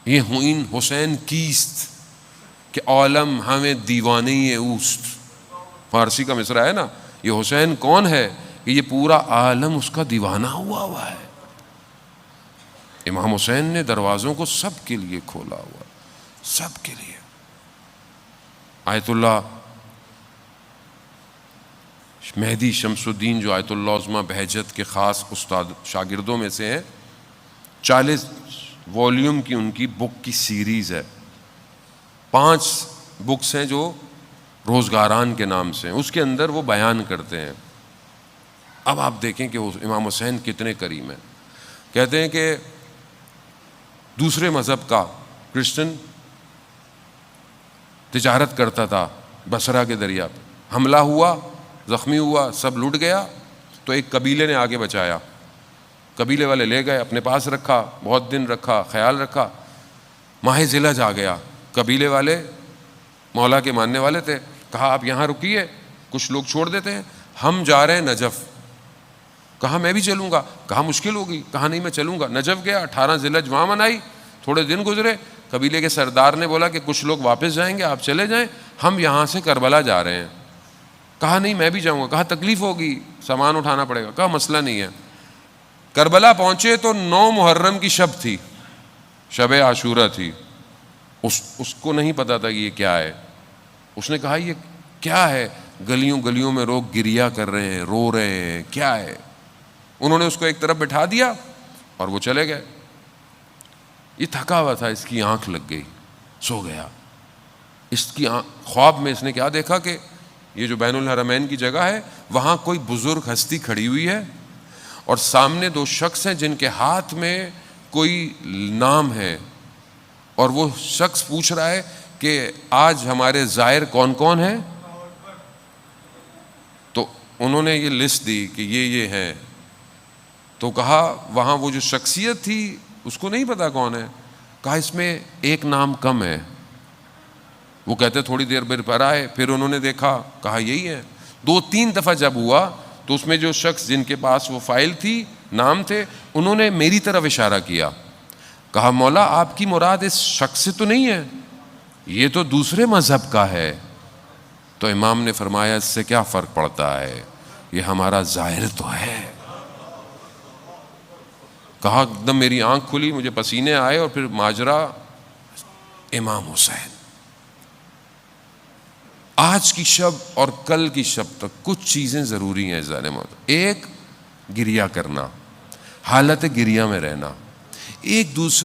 یہ ہوئین حسین کیست کہ عالم ہمیں دیوانی اوست، فارسی کا مصرع ہے نا، یہ حسین کون ہے کہ یہ پورا عالم اس کا دیوانہ ہوا ہے۔ امام حسین نے دروازوں کو سب کے لیے کھولا ہوا، سب کے لیے۔ آیت اللہ مہدی شمس الدین جو آیت اللہ عظمیٰ بہجت کے خاص استاد شاگردوں میں سے ہیں، 40 والیوم کی ان کی بک کی سیریز ہے، 5 بکس ہیں جو روزگاران کے نام سے ہیں، اس کے اندر وہ بیان کرتے ہیں۔ اب آپ دیکھیں کہ امام حسین کتنے کریم ہیں۔ کہتے ہیں کہ دوسرے مذہب کا کرسچن تجارت کرتا تھا بصرہ کے دریا پہ، حملہ ہوا، زخمی ہوا، سب لٹ گیا، تو ایک قبیلے نے آگے بچایا، قبیلے والے لے گئے، اپنے پاس رکھا، بہت دن رکھا، خیال رکھا۔ ماہ ذیلحج آ گیا، قبیلے والے مولا کے ماننے والے تھے، کہا آپ یہاں رکیے، کچھ لوگ چھوڑ دیتے ہیں، ہم جا رہے ہیں نجف۔ کہا میں بھی چلوں گا، کہا مشکل ہوگی، کہا نہیں میں چلوں گا۔ نجف گیا، 18 ذیلحج وہاں منائی، تھوڑے دن گزرے، قبیلے کے سردار نے بولا کہ کچھ لوگ واپس جائیں گے، آپ چلے جائیں، ہم یہاں سے کربلا جا رہے ہیں۔ کہا نہیں میں بھی جاؤں گا، کہا تکلیف ہوگی، سامان اٹھانا پڑے گا، کہا مسئلہ نہیں ہے۔ کربلا پہنچے تو 9 محرم کی شب تھی، شب عاشورہ تھی، اس کو نہیں پتا تھا کہ یہ کیا ہے۔ اس نے کہا یہ کیا ہے، گلیوں گلیوں میں لوگ گریا کر رہے ہیں، رو رہے ہیں، کیا ہے؟ انہوں نے اس کو ایک طرف بٹھا دیا اور وہ چلے گئے۔ یہ تھکا ہوا تھا، اس کی آنکھ لگ گئی، سو گیا۔ اس کی خواب میں اس نے کیا دیکھا کہ یہ جو بین الحرمین کی جگہ ہے وہاں کوئی بزرگ ہستی کھڑی ہوئی ہے اور سامنے 2 شخص ہیں جن کے ہاتھ میں کوئی نام ہے، اور وہ شخص پوچھ رہا ہے کہ آج ہمارے زائر کون کون ہیں۔ تو انہوں نے یہ لسٹ دی کہ یہ ہیں، تو کہا وہاں وہ جو شخصیت تھی اس کو نہیں پتا کون ہے، کہا اس میں ایک نام کم ہے۔ وہ کہتے تھوڑی دیر پر آئے، پھر انہوں نے دیکھا، کہا یہی ہے۔ 2-3 دفعہ جب ہوا تو اس میں جو شخص جن کے پاس وہ فائل تھی، نام تھے، انہوں نے میری طرف اشارہ کیا، کہا مولا آپ کی مراد اس شخص سے تو نہیں ہے، یہ تو دوسرے مذہب کا ہے۔ تو امام نے فرمایا اس سے کیا فرق پڑتا ہے، یہ ہمارا ظاہر تو ہے۔ کہا ایک دم میری آنکھ کھلی، مجھے پسینے آئے، اور پھر ماجرا امام حسین۔ آج کی شب اور کل کی شب تک کچھ چیزیں ضروری ہیں ذہن میں۔ ایک، گریہ کرنا، حالت گریہ میں رہنا، ایک دوسرے